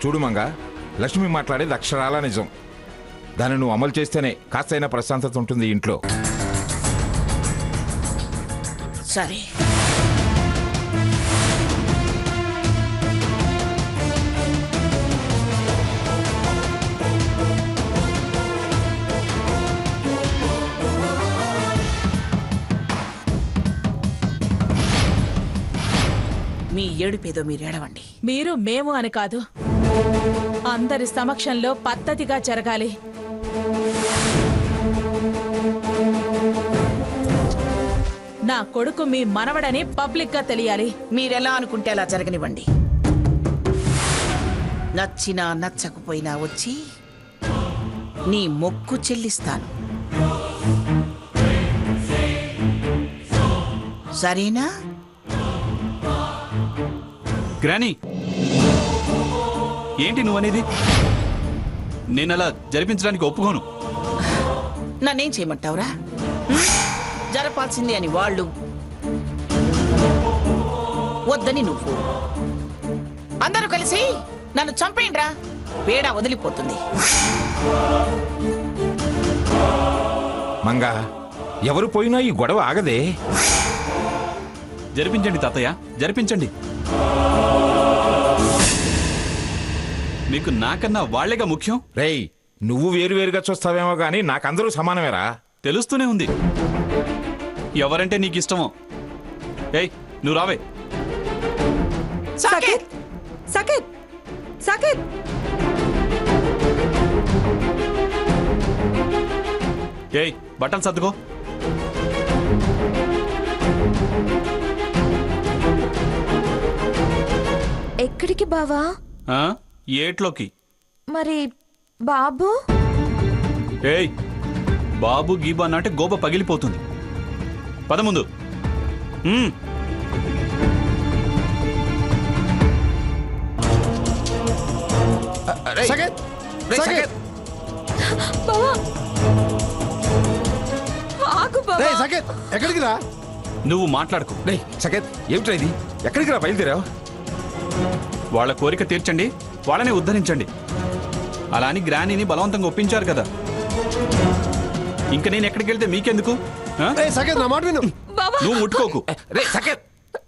చూడు మంగ, లక్ష్మి మాట్లాడేది అక్షరాల నిజం. దాన్ని నువ్వు అమలు చేస్తేనే కాస్తైనా ప్రశాంతత ఉంటుంది ఇంట్లో. సరే, మీ ఏడుపేదో మీరు ఏడవండి. మీరు మేము అని కాదు, అందరి సమక్షంలో పద్ధతిగా జరగాలి. నా కొడుకు మీ మనవడని పబ్లిక్ గా తెలియాలి. మీరెలా అనుకుంటే అలా జరగనివ్వండి. నచ్చినా నచ్చకపోయినా వచ్చి నీ మొక్కు చెల్లిస్తాను. సరేనా? గ్రానీ, ఏంటి నువ్వనేది? నేను అలా జరిపించడానికి ఒప్పుకోను. నన్నేం చేయమంటావురా? జరపాల్సింది అని వాళ్ళు, వద్దని నువ్వు. అందరూ కలిసి నన్ను చంపేయండిరా, పేడ వదిలిపోతుంది. మంగా, ఎవరు పోయినా ఈ గొడవ ఆగదే. జరిపించండి తాతయ్య, జరిపించండి. మీకు నాకన్నా వాళ్లేగా ముఖ్యం. రేయ్, నువ్వు వేరువేరుగా చూస్తావేమో గానీ నాకందరూ సమానమేరా. తెలుస్తూనే ఉంది ఎవరంటే నీకు ఇష్టమో. ఏయ్, నువ్వు రావే. సాకేత్! సాకేత్! సాకేత్! ఏయ్, బట్టలు సర్దుకో. ఎక్కడికి బావా? ఏట్లోకి. మరి బాబు? ఏయ్, బాబు గీబు అన్నంటే గోబ పగిలిపోతుంది. పద ముందు. బావా ఆగు బావా. ఎక్కడికి రా? నువ్వు మాట్లాడుకో. రేయ్ సకేత్, ఏమిట్రా ఇది? ఎక్కడికి రా బయలుదేరావు? వాళ్ళ కోరిక తీర్చండి, వాళ్ళని ఉద్ధరించండి. అలా అని గ్రానీని బలవంతంగా ఒప్పించారు కదా. ఇంక నేను ఎక్కడికి వెళ్తే మీకెందుకు? నువ్వు ముట్టుకోకు.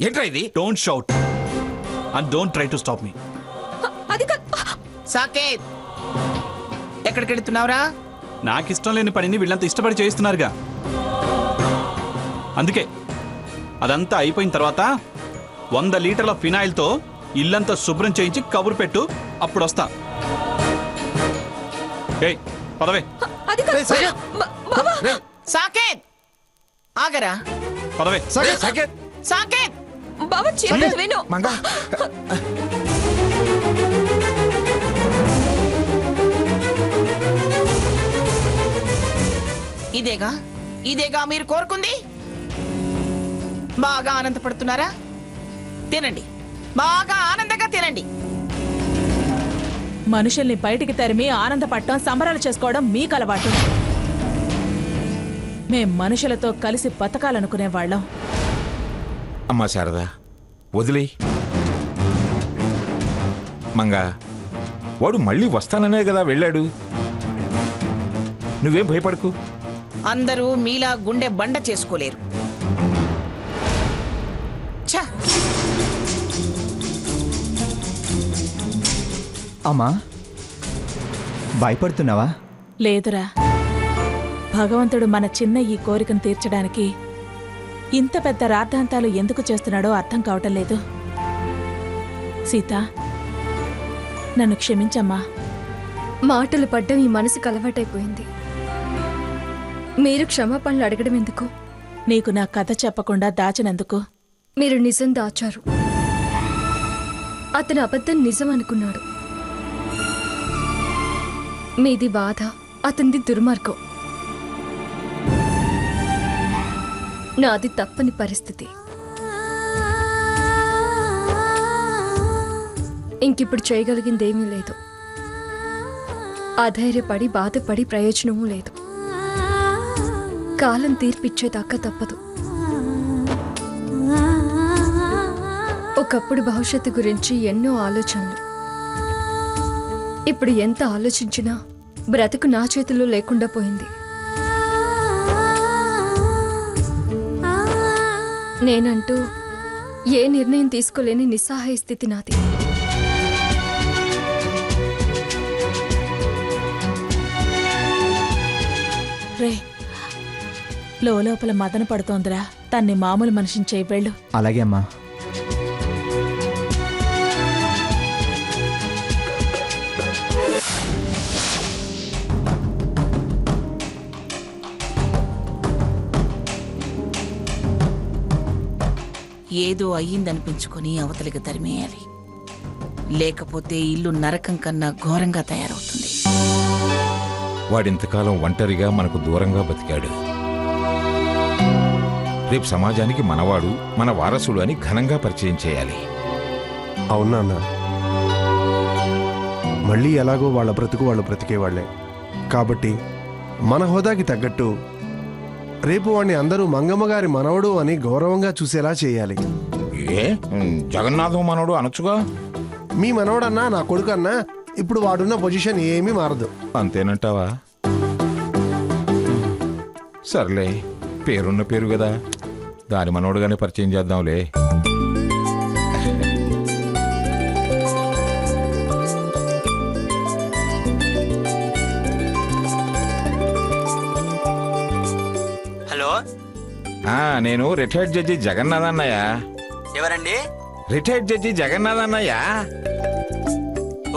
ఏంట్రా ఇది? Don't shout and don't try to stop me. Saketh, ఎక్కడికి వెళుతున్నావురా? నాకిష్టం లేని పనిని వీళ్ళంతా ఇష్టపడి చేయిస్తున్నారుగా. అందుకే అదంతా అయిపోయిన తర్వాత 100 లీటర్ల ఫినాయిల్తో ఇల్లంతా శుభ్రం చేయించి కబురు పెట్టు, అప్పుడు వస్తా. ఏయ్, పదవే. సాకేత్, ఆగరా. పదవే. సకేత్, సాకేత్! బావా చెప్పేది విను. మంగా, ఇదేగా మీరు కోరుకుంది? బాగా ఆనందపడుతున్నారా? తినండి, బాగా ఆనందంగా తినండి. మనుషుల్ని బయటికి తరిమి ఆనందపడటం, సంబరాలు చేసుకోవడం మీకు అలవాటు. మేం మనుషులతో కలిసి బతకాలనుకునేవాళ్ళం. అమ్మా శారదా, వదిలే. మంగా, వాడు మళ్ళీ వస్తాననే కదా వెళ్ళాడు. నువ్వేం భయపడకు. అందరూ మీలా గుండె బండ చేసుకోలేరు. అమ్మా, భయపడుతున్నావా? లేదురా, భగవంతుడు మన చిన్న ఈ కోరికను తీర్చడానికి ఇంత పెద్ద రాద్ధాంతాలు ఎందుకు చేస్తున్నాడో అర్థం కావటం లేదు. సీత, నన్ను క్షమించమ్మా. మాటలు పడ్డం ఈ మనసుకు అలవాటైపోయింది. మీరు క్షమాపణలు అడగడం ఎందుకు? నీకు నా కథ చెప్పకుండా దాచినందుకు. మీరు నిజం దాచారు. అతను అబద్ధం నిజం అనుకున్నాడు. మీది బాధ, అతనిది దుర్మార్గం. నాది తప్పని పరిస్థితి. ఇంకిప్పుడు చేయగలిగిందేమీ లేదు. అధైర్యపడి బాధపడి ప్రయోజనమూ లేదు. కాలం తీర్పిచ్చేదాకా తప్పదు. ఒకప్పుడు భవిష్యత్తు గురించి ఎన్నో ఆలోచనలు. ఇప్పుడు ఎంత ఆలోచించినా బ్రతుకు నా చేతిలో లేకుండా పోయింది. నేనంటూ ఏ నిర్ణయం తీసుకోలేని నిస్సహాయ స్థితి నాది. రే లోపల మదన పడుతోందిరా, తన్ని మామూలు మనిషిని చేయి వెళ్ళు. అలాగే అమ్మా. ఏదో అయ్యిందనిపించుకొని అవతలికి తరిమేయాలి, లేకపోతే ఇల్లు నరకం కన్నా ఘోరంగా తయారవుతుంది. వాడింతకాలం ఒంటరిగా మనకు దూరంగా బతికాడు. రేపు సమాజానికి మనవాడు, మన వారసుడు అని ఘనంగా పరిచయం చేయాలి. అవునా అన్న? మళ్ళీ ఎలాగో వాళ్ళ బ్రతుకు వాళ్ళు బ్రతికేవాళ్లే కాబట్టి మన హోదాకి తగ్గట్టు రేపు వాడిని అందరూ మంగమ్మ గారి మనవడు అని గౌరవంగా చూసేలా చేయాలి. ఏ జగన్నాథం మనోడు అనొచ్చుగా. మీ మనవడన్నా నా కొడుకు అన్నా ఇప్పుడు వాడున్న పొజిషన్ ఏమీ మారదు. అంతేనంటావా? సర్లే, పేరున్న పేరు కదా, దాని మనోడుగానే పరిచయం చేద్దాంలే. హలో, నేను రిటైర్డ్ జడ్జి జగన్నాథ్ అన్నయ్య. ఎవరండి? రిటైర్డ్ జడ్జి జగన్నాథ్ అన్నయ్య.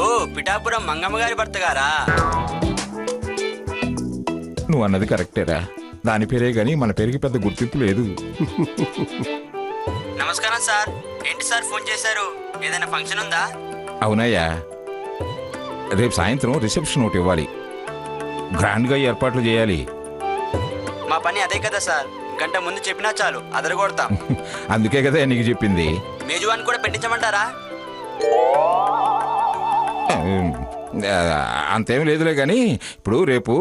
ఓ, పిఠాపురం మంగమ్మ గారి భర్త గారా? నువ్వు అన్నది కరెక్టేరా, దాని పేరే గాని మన పేరుకి పెద్ద గుర్తింపు లేదు. నమస్కారం సార్. ఏంటి సార్ ఫోన్ చేశారు? ఏదైనా ఫంక్షన్ ఉందా? అవునయ్యా, రేపు సాయంత్రం రిసెప్షన్ ఒకటి ఇవ్వాలి, గ్రాండ్గా ఏర్పాట్లు చేయాలి. మా పని అదే కదా సార్, గంట ముందు చెప్పినా చాలు అదరగొడతాం. అందుకే కదా నీకు చెప్పింది. మేజువాన్ కూడా పెట్టించమంటారా? అంతేం లేదులే కానీ ఇప్పుడు రేపు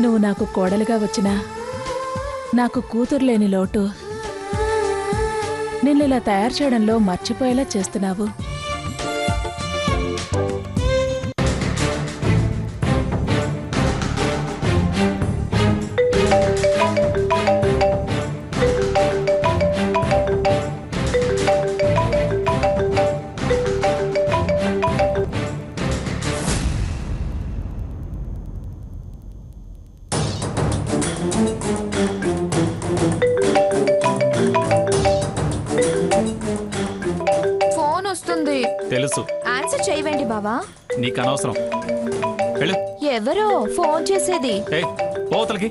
నువ్వు నాకు కోడలుగా వచ్చినా నాకు కూతురు లేని లోటు నిన్ను ఇలా తయారు చేయడంలో మర్చిపోయేలా చేస్తున్నావు. ఫోన్ వస్తుంది. తెలుసు, ఆన్సర్ చేయవేంటి బావా? నీకు అనవసరం. వెళ్ళు. ఎవరో ఫోన్ చేసేది? ఏయ్, పోతలకి.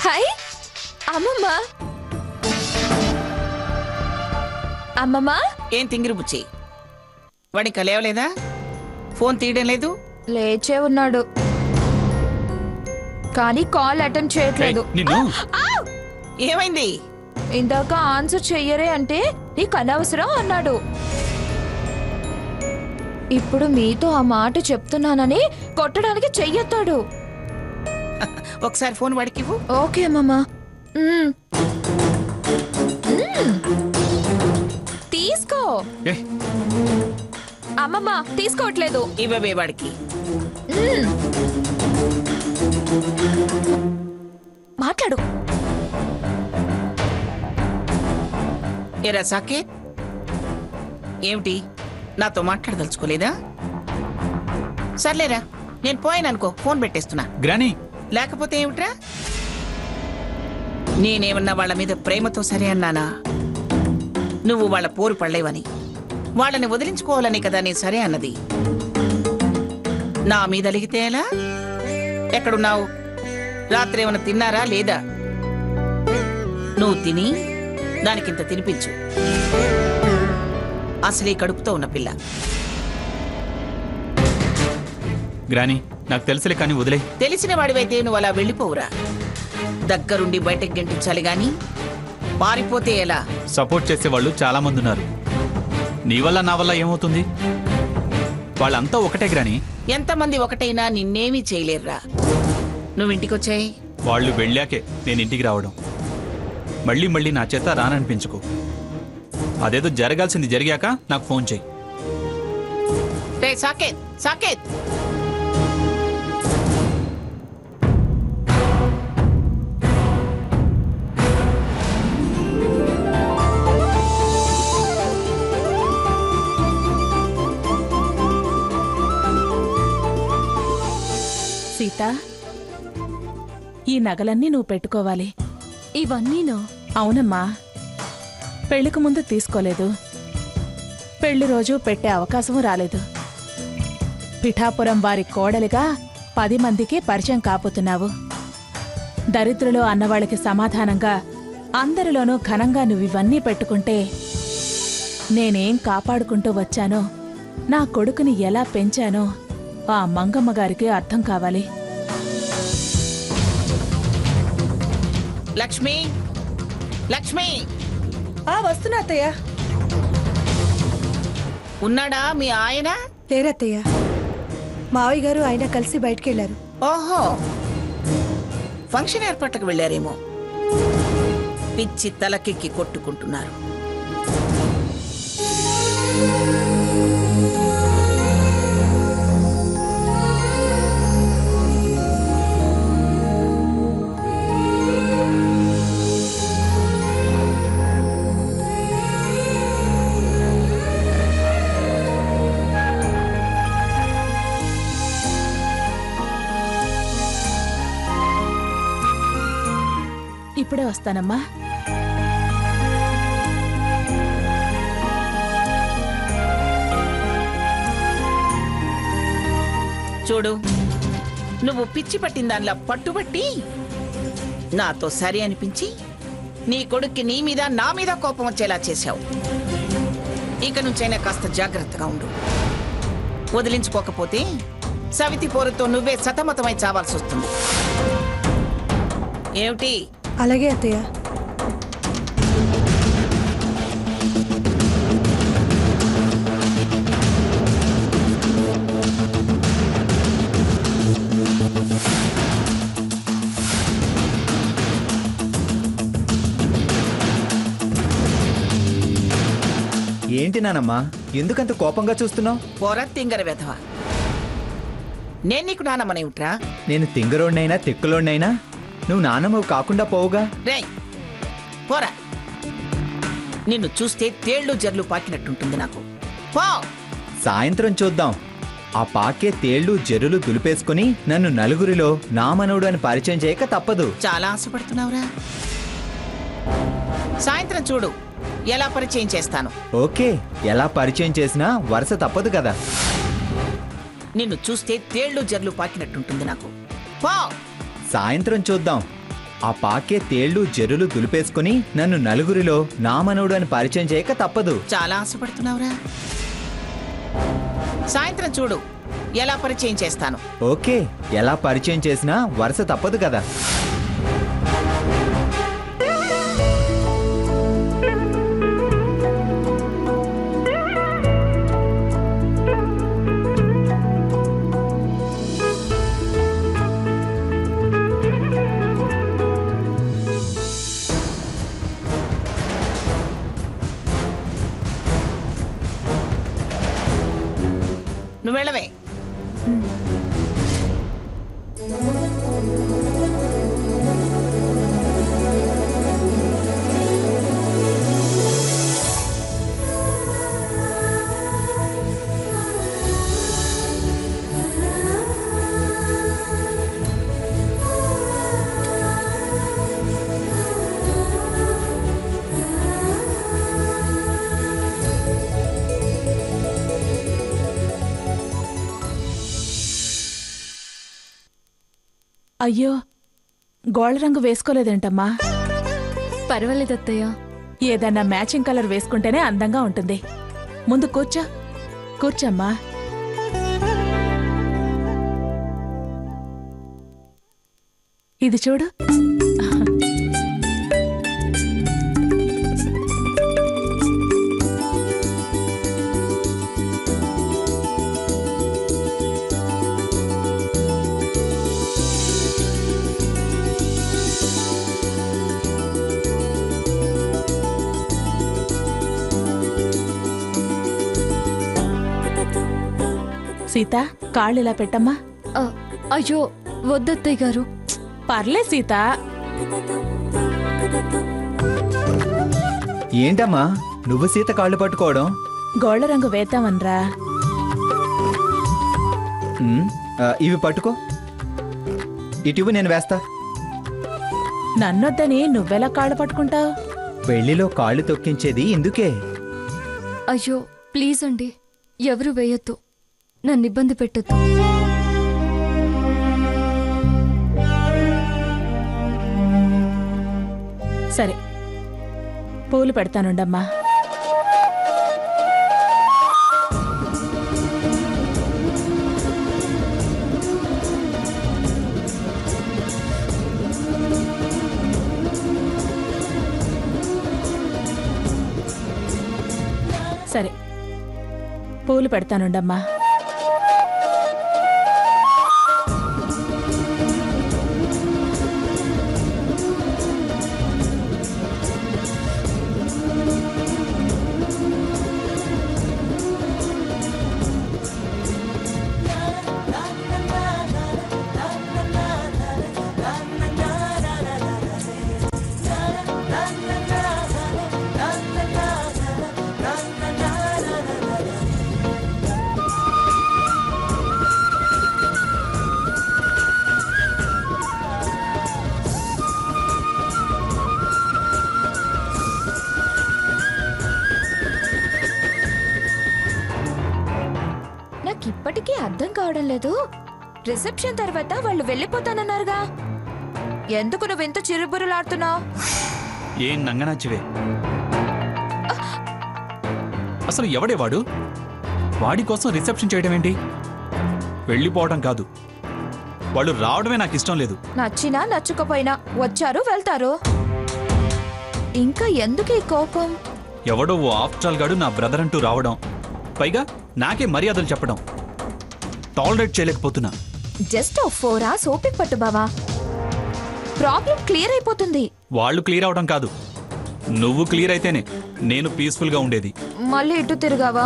హాయ్ అమ్మమ్మ. అమ్మమ్మ, ఏం తింగిరి బుచ్చి, వాడికి కలేవలేదా? ఫోన్ తీయడం లేదు. లేచే ఉన్నాడు కానీ కాల్ అటెండ్ చేయట్లేదు. నిన్ను ఏమైంది? ఇందాక ఆన్సర్ చెయ్యరే అంటే నీకు అనవసరం అన్నాడు. ఇప్పుడు మీతో ఆ మాట చెప్తున్నానని కొట్టడానికి చెయ్యొత్తాడు. ఒకసారి ఫోన్ వాడికి ఇవ్వు. ఓకే అమ్మమ్మ. తీసుకో. అమ్మమ్మ తీసుకోవట్లేదు. ఇవ్వబే వాడికి. మాట్లాడు. ఎరా సాకేత్, ఏమిటి నాతో మాట్లాడదలుచుకోలేదా? సర్లేరా, నేను పోయాననుకో, ఫోన్ పెట్టేస్తున్నా. గ్రానీ, లేకపోతే ఏమిట్రా? నేనేమన్నా వాళ్ళ మీద ప్రేమతో సరే అన్నానా? నువ్వు వాళ్ళ పోరు పడలేవని, వాళ్ళని వదిలించుకోవాలని కదా నేను సరే అన్నది. నా మీద అలిగితే ఎలా? ఎక్కడున్నావు? రాత్రి ఏమైనా తిన్నారా లేదా? నువ్వు తిని దానికింత తినిపించు. అసలే కడుపుతో ఉన్న పిల్ల. గ్రాని, నాకు తెలుసులే కానీ వదిలే. తెలిసిన వాడివైతే నువ్వు అలా వెళ్ళిపోవురా. దగ్గరుండి బయటకు గెంటించాలి గాని పారిపోతే ఎలా? సపోర్ట్ చేసేవాళ్ళు చాలా మంది ఉన్నారు. నీ వల్ల నా వల్ల ఏమవుతుంది? వాళ్ళంతా ఒకటే గ్రాని. ఎంతమంది ఒకటైనా నిన్నేమీ చేయలేరురా. నువ్వు ఇంటికొచ్చాయి. వాళ్ళు వెళ్ళాకే నేను ఇంటికి రావడం. మళ్ళీ మళ్ళీ నా చేత రాననిపించుకో. అదేదో జరగాల్సింది జరిగాక నాకు ఫోన్ చేయి. రే సాకేత్, సాకేత్, సీత, ఈ నగలన్నీ నువ్వు పెట్టుకోవాలి. ఇవన్నీనో? అవునమ్మా, పెళ్లికి ముందు తీసుకోలేదు, పెళ్లి రోజు పెట్టే అవకాశం రాలేదు. పిఠాపురం వారి కోడలిగా 10 మందికి పరిచయం కాపోతున్నావు. దరిద్రులు అన్నవాళ్ళకి సమాధానంగా అందరిలోనూ ఘనంగా నువ్వివన్నీ పెట్టుకుంటే నేనేం కాపాడుకుంటూ వచ్చానో, నా కొడుకుని ఎలా పెంచానో ఆ మంగమ్మ గారికి అర్థం కావాలి. లక్ష్మి, లక్ష్మి, వస్తున్నా అత్తయ్య. ఉన్నాడా మీ ఆయన? లేరత్తయ్య, మావయ్య గారు ఆయన కలిసి బయటకెళ్లారు. ఓహో, ఫంక్షన్ ఏర్పాట్లకు వెళ్ళారేమో. పిచ్చి తలకెక్కి కొట్టుకుంటున్నారు. ఇప్పుడే వస్తానమ్మా. చూడు, నువ్వు పిచ్చి పట్టిన దానిలా పట్టుబట్టి నాతో సరి అనిపించి నీ కొడుక్కి నీ మీద నా మీద కోపం వచ్చేలా చేశావు. ఇక నుంచైనా కాస్త జాగ్రత్తగా ఉండు. వదిలించుకోకపోతే సవితి పోరుతో నువ్వే సతమతమై చావాల్సి వస్తుంది. ఏమిటి? అలాగే అత్తయ్య. ఏంటి నానమ్మా, ఎందుకంత కోపంగా చూస్తున్నావు? పోరా తింగర వెధవ. నేను నీకు నానమ్మనేమిట్రా? నేను తింగరోడినైనా తిక్కులోడినైనా నువ్వు నానమ్మవు కాకుండా పోవుగా. రేయ్ పోరా, నిన్ను చూస్తే తేళ్లు జర్లు పాకినట్టుంటుంది నాకు. పో. సాయంత్రం చూద్దాం. ఆ పాకే తేళ్లు జరులు దులిపేసుకుని నన్ను నలుగురిలో నా మనవుడు అని పరిచయం చేయక తప్పదు. చాలా ఆశపడుతున్నావురా. సాయంత్రం చూడు ఎలా పరిచయం చేస్తాను. ఓకే, ఎలా పరిచయం చేసినా వరుస తప్పదు కదా. నిన్ను చూస్తే తేళ్లు జర్లు పాకినట్టుంటుంది నాకు. పో. సాయంత్రం చూద్దాం. ఆ పాకే తేళ్లు జరులు దులిపేసుకుని నన్ను నలుగురిలో నా మనవుడు అని పరిచయం చేయక తప్పదు. చాలా ఆశపడుతున్నావురా. సాయంత్రం చూడు ఎలా పరిచయం చేస్తాను. ఓకే, ఎలా పరిచయం చేసినా వరుస తప్పదు కదా. నువ్వు వెళ్ళవే. అయ్యో గోళ్ళ రంగు వేసుకోలేదేంటమ్మా? పర్వాలేదత్తయ్య. ఏదన్నా మ్యాచింగ్ కలర్ వేసుకుంటేనే అందంగా ఉంటుంది. ముందు కూర్చో. కూర్చోమ్మా. ఇది చూడు. సీత, కాళ్ళు ఇలా పెట్టమ్మా. అయ్యో వద్దత్తయ్య గారు. పర్లే సీత. ఏంటమ్మా నువ్వు సీత కాళ్ళు పట్టుకోవడం? గోళ్ళ రంగు వేద్దామనరా. ఇవి పట్టుకో. ఇటువు నేను వేస్తా. నన్నొద్దని నువ్వెలా కాళ్ళు పట్టుకుంటావు? పెళ్లిలో కాళ్ళు తొక్కించేది ఇందుకే. అయ్యో ప్లీజ్ అండి, ఎవరు వేయొద్దు, నన్ను ఇబ్బంది పెట్టొద్దు. సరే, పూలు పెడతానుండమ్మా. సరే, పూలు పెడతానుండమ్మా. ఇప్పటికీ అర్థం కావడం లేదు. రిసెప్షన్ తర్వాత వాళ్ళు వెళ్ళిపోతానన్నారుగా, ఎందుకు నువ్వెంత చిరుబురులాడుతున్నావు? ఏం నంగనాచివే? అసలు ఎవడే వాడు? వాడి కోసం రిసెప్షన్ చేయడం ఏంటి? వెళ్ళిపోవడం కాదు, వాళ్ళు రావడమే నాకు ఇష్టం లేదు. నచ్చినా నచ్చకపోయినా వచ్చారు వెళ్తారు. ఇంకా ఎందుకు ఈ కోపం? ఎవడో ఓ ఆఫ్టర్ గాడు నా బ్రదర్ అంటూ రావడం, పైగా నాకే మర్యాదలు చెప్పడం టాలరేట్ చేయలేకపోతున్నా. జస్ట్ 4 hours ఓపిక పట్టు బావా, ప్రాబ్లం క్లియర్ అయిపోతుంది. వాళ్ళు క్లియర్ అవడం కాదు, నువ్వు క్లియర్ అయితేనే నేను పీస్ఫుల్ గా ఉండేది. మళ్ళీ ఇటు తిరిగావా?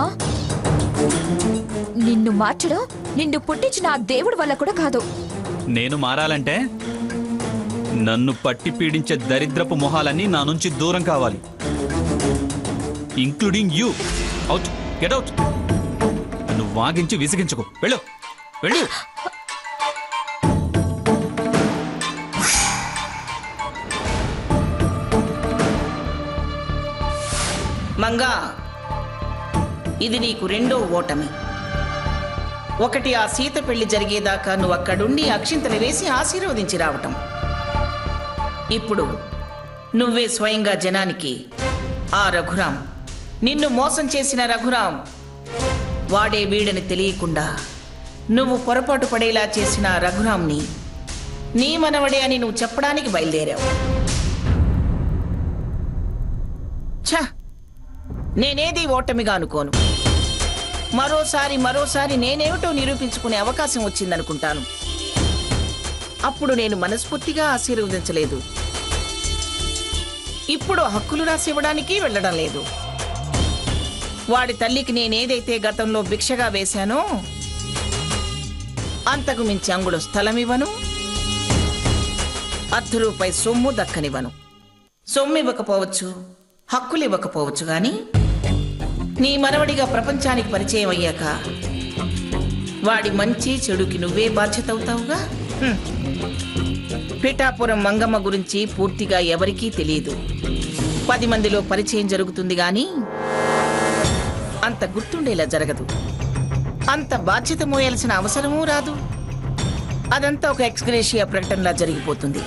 నిన్ను మార్చడం నిన్ను పుట్టించిన ఆ దేవుడి వల్ల కూడా కాదు. నేను మారాలంటే నన్ను పట్టి పీడించే దరిద్రపు మొహాలన్నీ నా నుంచి దూరం కావాలి, including you. Out, get out. నన్ను వాగించి విసిగించుకో. వెళ్ళు వెళ్ళు. మంగా, ఇది నీకు రెండో ఓటమి. ఒకటి, ఆ సీత పెళ్లి జరిగేదాకా నువ్వు అక్కడుండి అక్షింతలు వేసి ఆశీర్వదించి రావటం. ఇప్పుడు నువ్వే స్వయంగా జనానికి ఆ రఘురాం, నిన్ను మోసం చేసిన రఘురాం వాడే వీడని తెలియకుండా నువ్వు పొరపాటు పడేలా చేసిన రఘురాంని నీ మనవడే అని నువ్వు చెప్పడానికి బయలుదేరావు. ఛ, నేనేది ఓటమిగా అనుకోను. మరోసారి నేనేమిటో నిరూపించుకునే అవకాశం వచ్చిందనుకుంటాను. అప్పుడు నేను మనస్ఫూర్తిగా ఆశీర్వదించలేదు, ఇప్పుడు హక్కులు రాసివ్వడానికి వెళ్ళడం లేదు. వాడి తల్లికి నేనేదైతే గతంలో భిక్షగా వేశానో అంతకు మించి అంగుడు స్థలం ఇవ్వను, ₹10 సొమ్ము దక్కనివ్వను. సొమ్ము ఇవ్వకపోవచ్చు, హక్కులు ఇవ్వకపోవచ్చు, గాని నీ మనవడిగా ప్రపంచానికి పరిచయం అయ్యాక వాడి మంచి చెడుకి నువ్వే బాధ్యత అవుతావుగా. పిఠాపురం మంగమ్మ గురించి పూర్తిగా ఎవరికీ తెలియదు. 10 మందిలో పరిచయం జరుగుతుంది గాని అంత గుర్తుండేలా జరగదు. అంత బాధ్యత మోయాల్సిన అవసరమూ రాదు. అదంతా ఒక ఎక్స్గ్రేషియా ప్రకటనలా జరిగిపోతుంది.